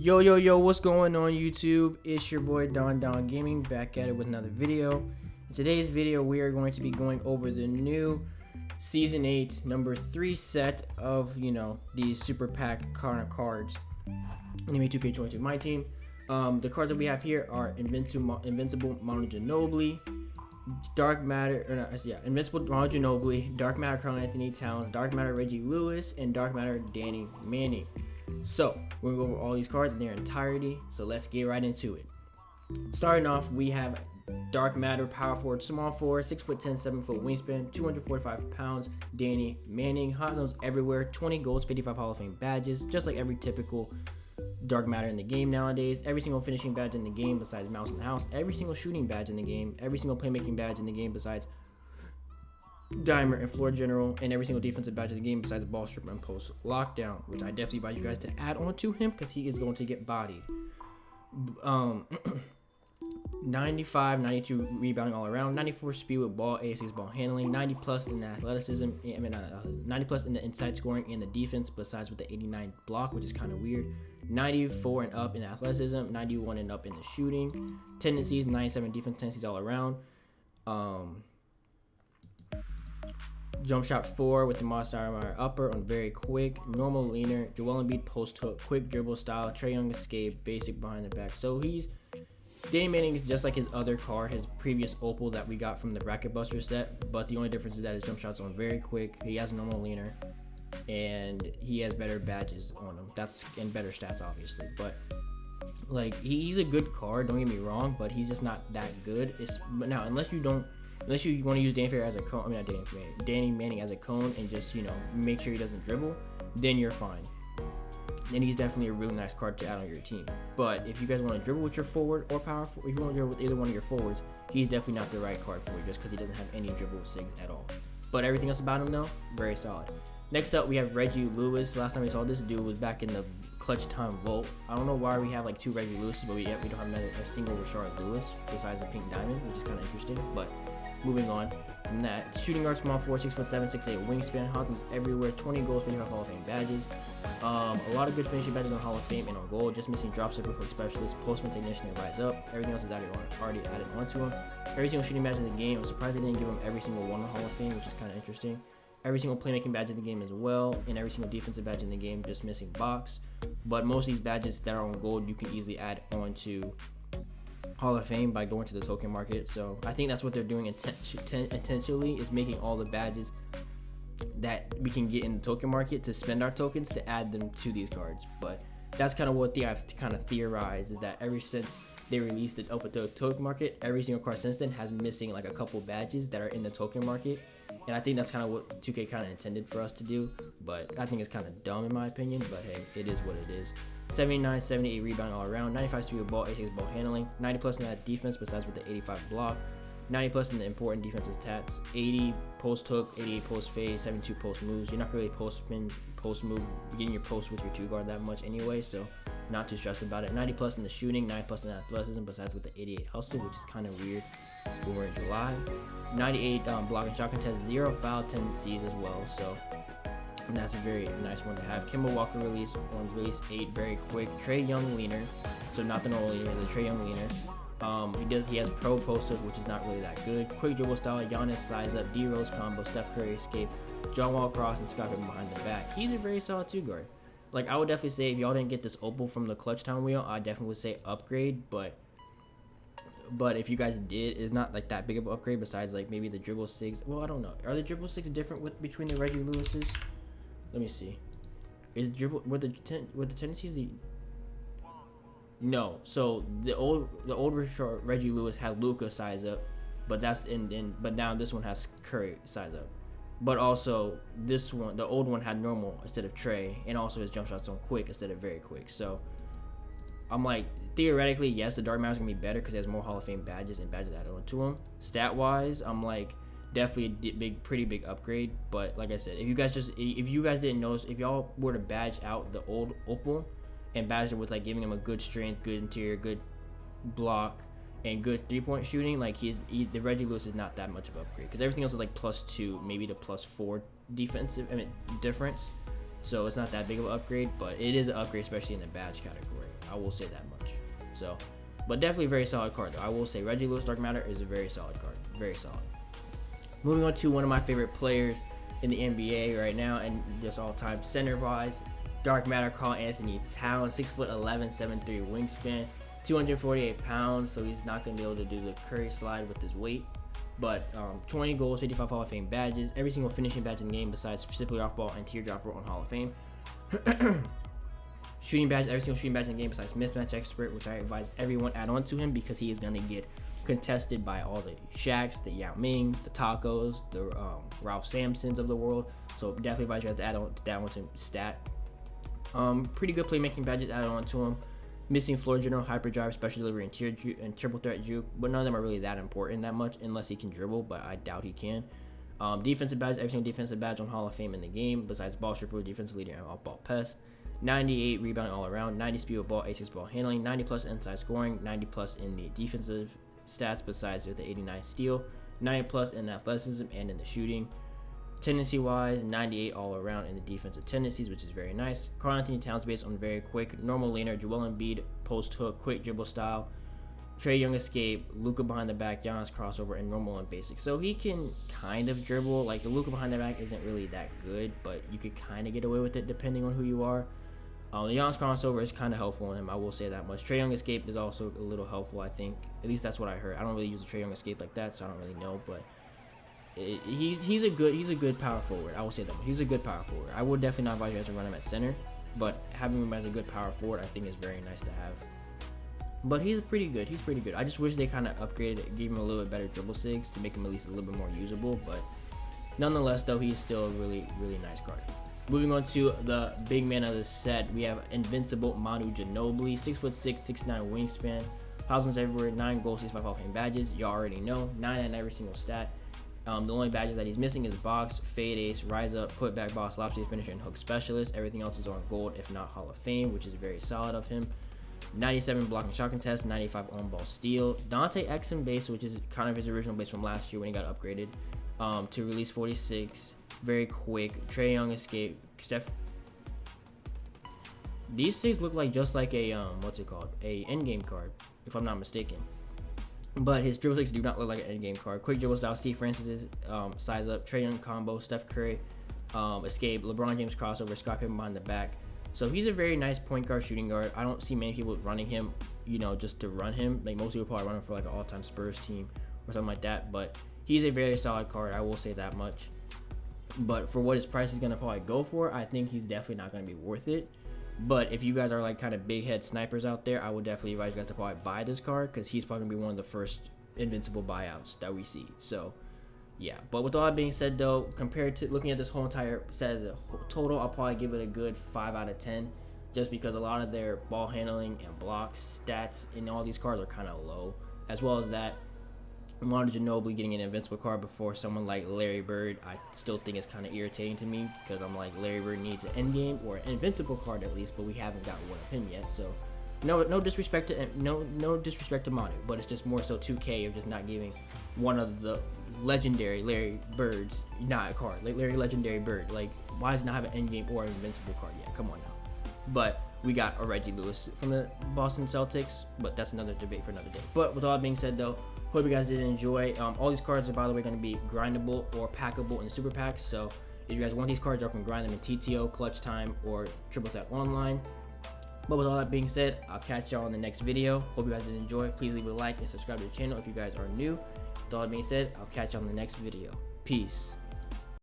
Yo, what's going on YouTube? It's your boy DonDon Gaming back at it with another video. In today's video, we are going to be going over the new Season 8 number 3 set of, these super pack cards. Nba2K22 Myteam. The cards that we have here are Invincible Manu Ginobili, Invincible Manu Ginobili, Dark Matter Karl-Anthony Towns, Dark Matter Reggie Lewis, and Dark Matter Danny Manning. So we're gonna go over all these cards in their entirety. So let's get right into it. Starting off, we have Dark Matter Power Forward, Small Forward, 6'10", 7-foot wingspan, 245 pounds, Danny Manning. Hot zones everywhere, 20 golds, 55 Hall of Fame badges, just like every typical Dark Matter in the game nowadays. Every single finishing badge in the game besides Mouse in the House, every single shooting badge in the game, every single playmaking badge in the game besides Dimer and Floor General, and every single defensive badge in the game besides Ball Stripper and Post Lockdown, which I definitely advise you guys to add on to him because he is going to get bodied. 95, 92 rebounding all around, 94 speed with ball, 86 ball handling, 90 plus in the athleticism, 90 plus in the inside scoring and the defense besides with the 89 block, which is kind of weird, 94 and up in athleticism, 91 and up in the shooting, tendencies, 97 defense tendencies all around, jump shot 4 with the Monster upper on very quick, normal leaner, Joel Embiid post hook, quick dribble style, Trae Young escape, basic behind the back. So Danny Manning is just like his other card, his previous opal that we got from the Bracket Buster set, but the only difference is that his jump shots on very quick, he has a normal leaner, and he has better badges on him. And better stats obviously, but like he's a good card, don't get me wrong, but he's just not that good. Now unless you want to use Danny Manning as a cone and just, make sure he doesn't dribble, then you're fine. Then he's definitely a really nice card to add on your team. But if you guys want to dribble with your forward or power forward, if you want to dribble with either one of your forwards, he's definitely not the right card for you just because he doesn't have any dribble sigs at all. But everything else about him, though, very solid. Next up, we have Reggie Lewis. Last time we saw this dude was back in the Clutch Time Vault. I don't know why we have like 2 Reggie Lewises, but we don't have a single Rashard Lewis besides the pink diamond, which is kind of interesting. But moving on from that, shooting guard, small forward, 6'7", 6'8", wingspan, hot zones everywhere, 20 goals, 55 Hall of Fame badges, a lot of good finishing badges on Hall of Fame and on goal, just missing drop stepper, quick specialist, postman technician, and rise up. Everything else is already added onto him. Every single shooting badge in the game, I'm surprised they didn't give him every single one on Hall of Fame, which is kind of interesting. Every single playmaking badge in the game as well, and every single defensive badge in the game, just missing box. But most of these badges that are on gold, you can easily add onto Hall of Fame by going to the token market. So I think that's what they're doing intentionally, is making all the badges that we can get in the token market to spend our tokens to add them to these cards. But that's kind of what I've kind of theorized, is that ever since they released it up at the token market, every single card since then has missing like a couple badges that are in the token market. And I think that's kind of what 2K kind of intended for us to do, but I think it's kind of dumb in my opinion, but hey, it is what it is. 79, 78 rebounding all around, 95 speed with ball, 86 ball handling, 90 plus in that defense besides with the 85 block, 90 plus in the important defensive stats, 80 post hook, 88 post fade, 72 post moves. You're not really post spin, post move, getting your post with your 2 guard that much anyway, so not too stressed about it. 90 plus in the shooting, 90 plus in the athleticism besides with the 88 hustle, which is kind of weird when we're in July. 98 block and shot contest, 0 foul tendencies as well, so that's a very nice one to have. Kemba Walker release on release 8, very quick. Trae Young leaner, so not the normal leaner, the Trae Young leaner. He has pro post hook, which is not really that good. Quick dribble style, Giannis size up, D Rose combo, Steph Curry escape, John Wall cross, and Scott Pippen behind the back. He's a very solid 2 guard. Like I would definitely say if y'all didn't get this opal from the Clutch Town wheel, I definitely would say upgrade, but if you guys did, it's not like that big of an upgrade besides like maybe the dribble 6. Well, I don't know. Are the dribble 6 different between the Reggie Lewises? Let me see. Is dribble with the tendencies? No. So the old Reggie Lewis had Luka size up, but but now this one has Curry size up. But also this one, the old one had normal instead of Trae, and also his jump shots on quick instead of very quick. So I'm like, theoretically, yes, the Dark Matter's gonna be better because he has more Hall of Fame badges and badges added onto him. Stat wise, I'm like, definitely a pretty big upgrade. But like I said, if you guys didn't notice, if y'all were to badge out the old opal and badge it with like giving him a good strength, good interior, good block, and good 3-point shooting, like the Reggie Lewis is not that much of an upgrade because everything else is like +2, maybe to +4 defensive difference. So it's not that big of an upgrade, but it is an upgrade, especially in the badge category. I will say that much. So, but definitely a very solid card though. I will say Reggie Lewis Dark Matter is a very solid card. Very solid. Moving on to one of my favorite players in the NBA right now, and just all time center wise, Dark Matter Karl-Anthony. Talent, 6'11", 7'3" wingspan, 248 pounds, so he's not going to be able to do the Curry slide with his weight. But 20 goals, 55 Hall of Fame badges, every single finishing badge in the game besides specifically off ball and teardropper on Hall of Fame. Shooting badge, every single shooting badge in the game besides mismatch expert, which I advise everyone add on to him because he is going to get contested by all the Shaqs, the Yao Mings, the Tacos, the Ralph Sampsons of the world. So definitely advise you guys to add on that one to stat. Pretty good playmaking badges added on to him. Missing floor general, hyperdrive, special delivery, and triple threat juke, but none of them are really that important that much unless he can dribble, but I doubt he can. Defensive badge, every single defensive badge on Hall of Fame in the game besides ball stripper, defensive leader, and off-ball pest. 98 rebounding all around, 90 speed with ball, 86 ball handling, 90 plus inside scoring, 90 plus in the defensive stats besides with the 89 steal, 90 plus in athleticism and in the shooting. Tendency wise, 98 all around in the defensive tendencies, which is very nice. Karl-Anthony Towns based on very quick, normal laner, Joel Embiid post hook, quick dribble style, Trae Young escape, Luka behind the back, Giannis crossover, and normal and basic. So he can kind of dribble. Like the Luka behind the back isn't really that good, but you could kind of get away with it depending on who you are. The Giannis crossover is kind of helpful on him, I will say that much. Trae Young escape is also a little helpful, I think. At least that's what I heard. I don't really use the Trae Young escape like that, so I don't really know, but he's a good power forward. I will say that much. He's a good power forward. I would definitely not advise you guys to run him at center, but having him as a good power forward I think is very nice to have. But he's pretty good. He's pretty good. I just wish they kind of upgraded it, gave him a little bit better dribble sigs to make him at least a little bit more usable, but nonetheless though, he's still a really nice card. Moving on to the big man of the set, we have invincible Manu Ginobili, 6'6", 6'9" wingspan, thousands everywhere, 9 goals, 65 Hall of Fame badges. You already know, 9 in every single stat. The only badges that he's missing is box, fade ace, rise up, put back boss, lobster finisher, and hook specialist. Everything else is on gold, if not Hall of Fame, which is very solid of him. 97 blocking shot contest, 95 on ball steal. Dante Exum base, which is kind of his original base from last year when he got upgraded to release 46. Very quick. Trae Young escape. Steph. These things look like just like a a endgame card, if I'm not mistaken. But his dribble sticks do not look like an endgame card. Quick dribble style, Steve Francis's size up, Trae Young combo, Steph Curry escape, LeBron James crossover, Scott Pippen behind the back. So he's a very nice point guard, shooting guard. I don't see many people running him, just to run him. Like most people probably run him for like an all-time Spurs team or something like that. But he's a very solid card. I will say that much. But for what his price is gonna probably go for, I think he's definitely not gonna be worth it. But if you guys are like kind of big head snipers out there, I would definitely advise you guys to probably buy this card because he's probably gonna be one of the first invincible buyouts that we see. So yeah, but with all that being said though, compared to looking at this whole entire set as a total, I'll probably give it a good 5 out of 10 just because a lot of their ball handling and blocks stats in all these cards are kind of low, as well as that Manu Ginobili getting an invincible card before someone like Larry Bird, I still think is kind of irritating to me because I'm like, Larry Bird needs an endgame or an invincible card at least, but we haven't got one of him yet. So no disrespect to Manu, but it's just more so 2K of just not giving one of the legendary Larry Birds not a card, like Larry Legendary Bird. Like, why does it not have an endgame or an invincible card yet? Come on now. But we got a Reggie Lewis from the Boston Celtics, but that's another debate for another day. But with all that being said though, hope you guys did enjoy. All these cards are, by the way, going to be grindable or packable in the super packs. So if you guys want these cards, you can grind them in TTO, Clutch Time, or Triple Threat Online. But with all that being said, I'll catch y'all in the next video. Hope you guys did enjoy. Please leave a like and subscribe to the channel if you guys are new. With all that being said, I'll catch y'all in the next video. Peace.